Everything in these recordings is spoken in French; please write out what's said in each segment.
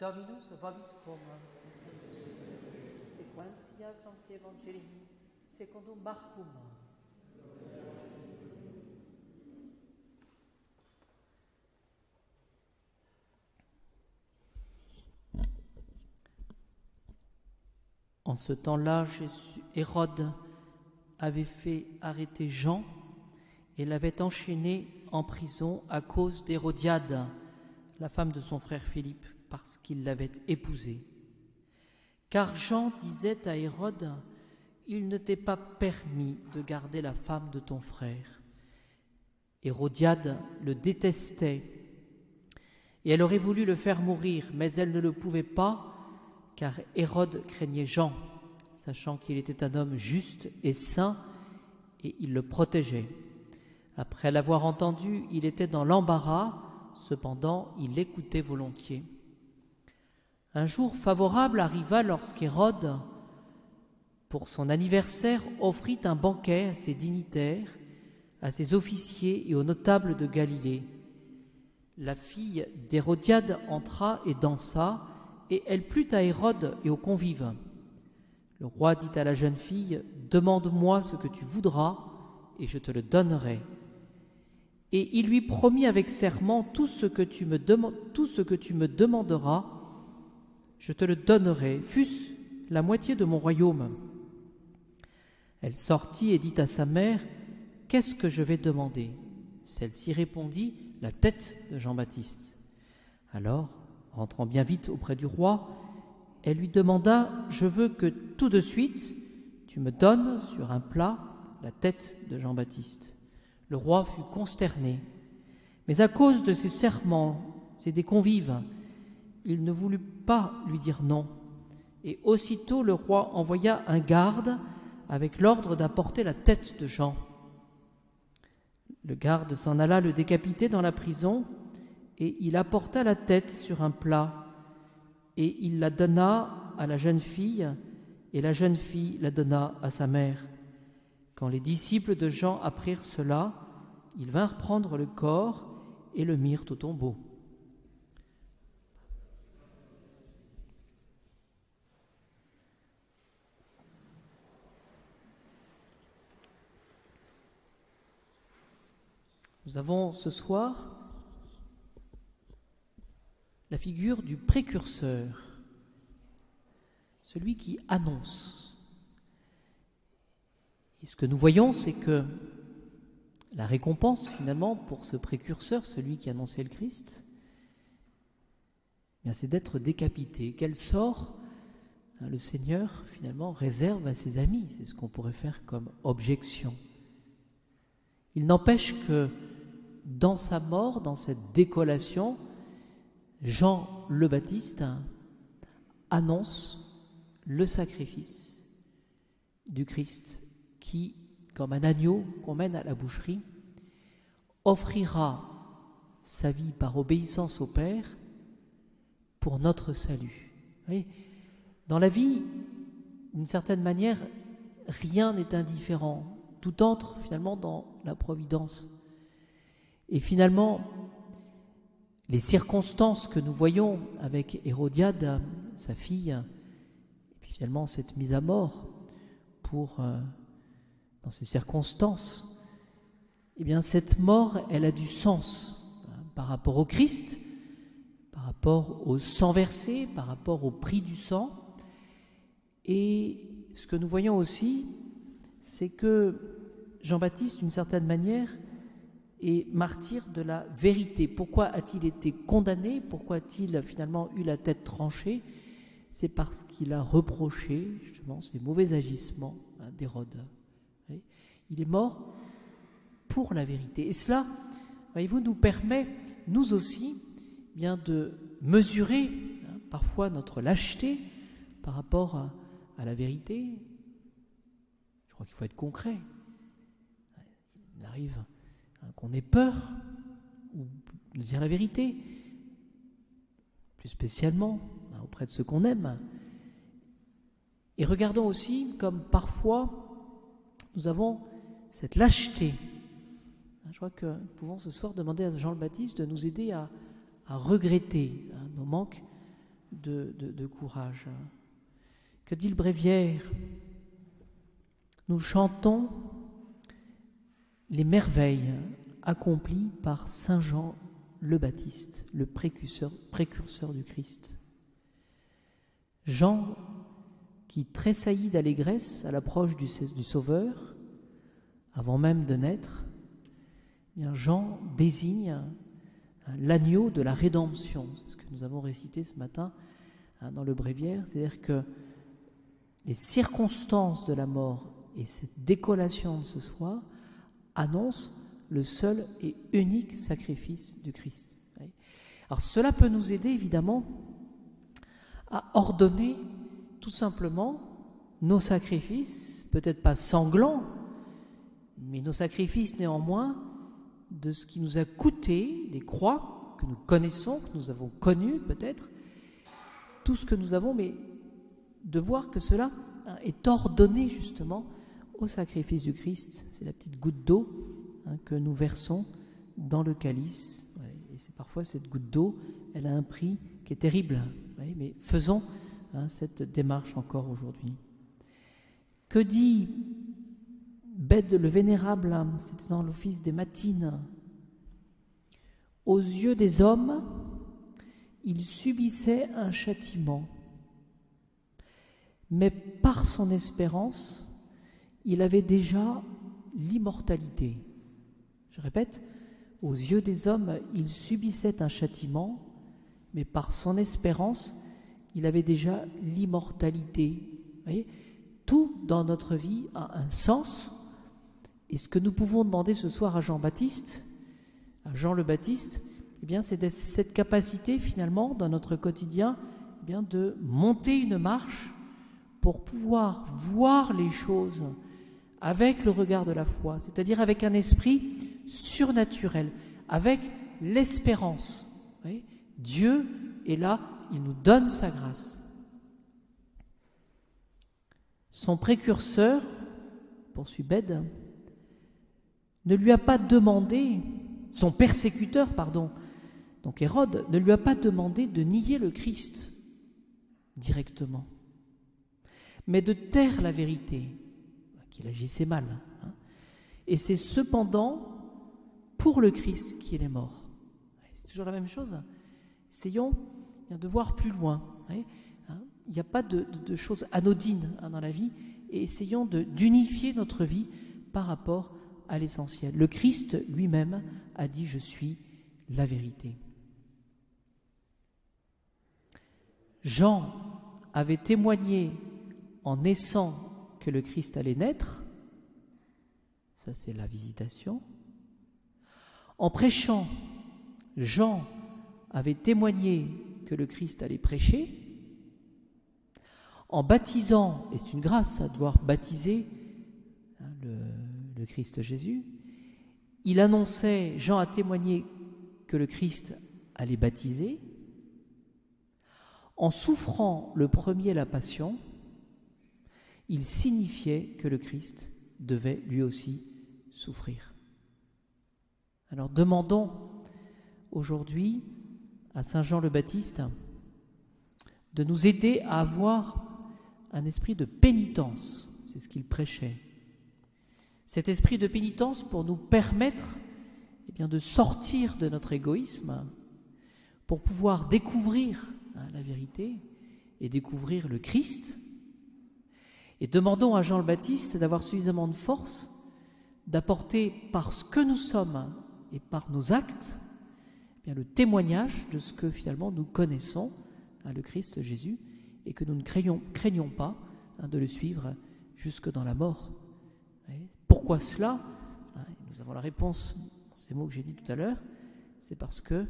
Dominus vobiscum, sequentia Sancti Evangelii, secundum Marcum. En ce temps-là, Hérode avait fait arrêter Jean et l'avait enchaîné en prison à cause d'Hérodiade, la femme de son frère Philippe, parce qu'il l'avait épousée. Car Jean disait à Hérode, « Il ne t'est pas permis de garder la femme de ton frère. » Hérodiade le détestait et elle aurait voulu le faire mourir, mais elle ne le pouvait pas, car Hérode craignait Jean, sachant qu'il était un homme juste et saint, et il le protégeait. Après l'avoir entendu, il était dans l'embarras, cependant il l'écoutait volontiers. Un jour favorable arriva lorsqu'Hérode, pour son anniversaire, offrit un banquet à ses dignitaires, à ses officiers et aux notables de Galilée. La fille d'Hérodiade entra et dansa, et elle plut à Hérode et aux convives. Le roi dit à la jeune fille, « Demande-moi ce que tu voudras, et je te le donnerai. » Et il lui promit avec serment, « Tout ce que tu me demanderas, je te le donnerai, fût-ce la moitié de mon royaume. » Elle sortit et dit à sa mère, « Qu'est-ce que je vais demander ?» Celle-ci répondit, « La tête de Jean-Baptiste. » Alors, rentrant bien vite auprès du roi, elle lui demanda, « Je veux que tout de suite tu me donnes sur un plat la tête de Jean-Baptiste. » Le roi fut consterné, mais à cause de ses serments et des convives, il ne voulut pas lui dire non. Et aussitôt le roi envoya un garde avec l'ordre d'apporter la tête de Jean. Le garde s'en alla le décapiter dans la prison, et il apporta la tête sur un plat, et il la donna à la jeune fille, et la jeune fille la donna à sa mère. Quand les disciples de Jean apprirent cela, ils vinrent prendre le corps et le mirent au tombeau. Nous avons ce soir la figure du précurseur, celui qui annonce. Et ce que nous voyons, c'est que la récompense, finalement, pour ce précurseur, celui qui annonçait le Christ, bien, c'est d'être décapité. Quel sort le Seigneur, finalement, réserve à ses amis. C'est ce qu'on pourrait faire comme objection. Il n'empêche que dans sa mort, dans cette décollation, Jean le Baptiste annonce le sacrifice du Christ qui, comme un agneau qu'on mène à la boucherie, offrira sa vie par obéissance au Père pour notre salut. Vous voyez, dans la vie, d'une certaine manière, rien n'est indifférent. Tout entre finalement dans la providence. Et finalement, les circonstances que nous voyons avec Hérodiade, sa fille, et puis finalement cette mise à mort dans ces circonstances, eh bien cette mort, elle a du sens par rapport au Christ, par rapport au sang versé, par rapport au prix du sang. Et ce que nous voyons aussi, c'est que Jean-Baptiste, d'une certaine manière, est martyr de la vérité. Pourquoi a-t-il été condamné? Pourquoi a-t-il finalement eu la tête tranchée? C'est parce qu'il a reproché justement ces mauvais agissements d'Hérode. Il est mort pour la vérité. Et cela, voyez-vous, nous permet, nous aussi, bien de mesurer parfois notre lâcheté par rapport à la vérité. Je crois qu'il faut être concret. Il arrive qu'on ait peur de dire la vérité, plus spécialement auprès de ceux qu'on aime. Et regardons aussi comme parfois nous avons cette lâcheté. Je crois que nous pouvons ce soir demander à Jean le Baptiste de nous aider à regretter nos manques de courage. Que dit le bréviaire? Nous chantons les merveilles accomplies par Saint Jean le Baptiste, le précurseur du Christ. Jean qui tressaillit d'allégresse à l'approche du Sauveur, avant même de naître, bien Jean désigne l'agneau de la rédemption. C'est ce que nous avons récité ce matin dans le bréviaire, c'est-à-dire que les circonstances de la mort et cette décollation de ce soir annoncent le seul et unique sacrifice du Christ. Alors cela peut nous aider évidemment à ordonner tout simplement nos sacrifices, peut-être pas sanglants, mais nos sacrifices néanmoins de ce qui nous a coûté, des croix que nous connaissons, que nous avons connues peut-être, tout ce que nous avons, mais de voir que cela est ordonné justement au sacrifice du Christ. C'est la petite goutte d'eau que nous versons dans le calice. Et c'est parfois cette goutte d'eau, elle a un prix qui est terrible. Mais faisons cette démarche encore aujourd'hui. Que dit Bède le Vénérable? C'était dans l'office des matines. Aux yeux des hommes, il subissait un châtiment, mais par son espérance, il avait déjà l'immortalité. Je répète, aux yeux des hommes, il subissait un châtiment, mais par son espérance, il avait déjà l'immortalité. Vous voyez, tout dans notre vie a un sens. Et ce que nous pouvons demander ce soir à Jean-Baptiste, à Jean le Baptiste, eh bien, c'est cette capacité finalement dans notre quotidien, eh bien, de monter une marche pour pouvoir voir les choses avec le regard de la foi, c'est-à-dire avec un esprit surnaturel, avec l'espérance. Vous voyez, Dieu est là, il nous donne sa grâce. Son précurseur, poursuit Bède, ne lui a pas demandé, son persécuteur, donc Hérode, ne lui a pas demandé de nier le Christ directement, mais de taire la vérité, qu'il agissait mal. Et c'est cependant pour le Christ qu'il est mort. C'est toujours la même chose. Essayons de voir plus loin. Il n'y a pas de choses anodines dans la vie, et essayons d'unifier notre vie par rapport à l'essentiel. Le Christ lui-même a dit « Je suis la vérité ». Jean avait témoigné en naissant que le Christ allait naître, ça c'est la visitation. En prêchant, Jean avait témoigné que le Christ allait prêcher. En baptisant, et c'est une grâce à devoir baptiser le Christ Jésus, il annonçait, Jean a témoigné que le Christ allait baptiser. En souffrant le premier la passion, il signifiait que le Christ devait lui aussi souffrir. Alors demandons aujourd'hui à Saint Jean le Baptiste de nous aider à avoir un esprit de pénitence, c'est ce qu'il prêchait. Cet esprit de pénitence pour nous permettre de sortir de notre égoïsme, pour pouvoir découvrir la vérité et découvrir le Christ. Et demandons à Jean le Baptiste d'avoir suffisamment de force d'apporter par ce que nous sommes et par nos actes le témoignage de ce que finalement nous connaissons, le Christ Jésus, et que nous ne craignons pas de le suivre jusque dans la mort. Pourquoi cela? Nous avons la réponse dans ces mots que j'ai dit tout à l'heure, c'est parce que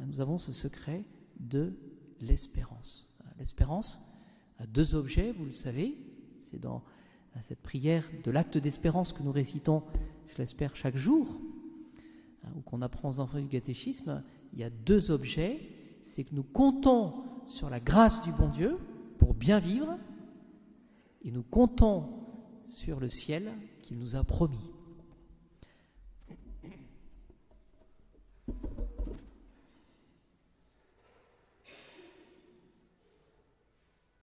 nous avons ce secret de l'espérance. L'espérance a deux objets, vous le savez, c'est dans cette prière de l'acte d'espérance que nous récitons, je l'espère, chaque jour, ou qu'on apprend aux enfants du catéchisme. Il y a deux objets, c'est que nous comptons sur la grâce du bon Dieu pour bien vivre, et nous comptons sur le ciel qu'il nous a promis.